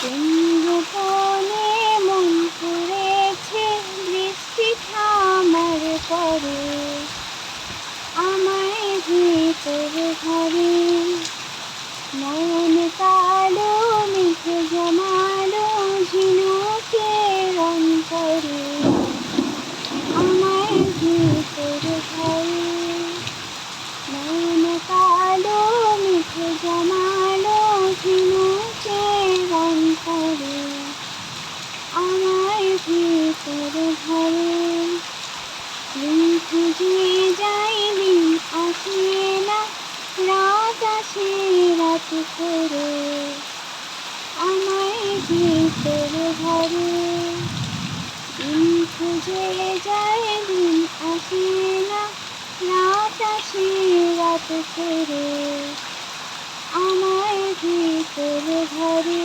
কোন গোপনে মন পড়েছে বৃষ্টি থামার পরে, আমায় ভিতর ঘরে মন কালো মেঘে জমালো ঝিনুকের অন্তরে, আমায় ভিতর ঘরে মন কালো মেঘে জমালো ঝিনুকের অন্তরে, আমায় ভিতর ঘরে। দিন খুঁজে যাই দিন আসে না, রাত আসে রাত করে, আমায় ভিতর ঘরে। দিন খুঁজে যাই দিন আসে না, রাত আসে রাত করে, আমায় ভিতর ঘরে।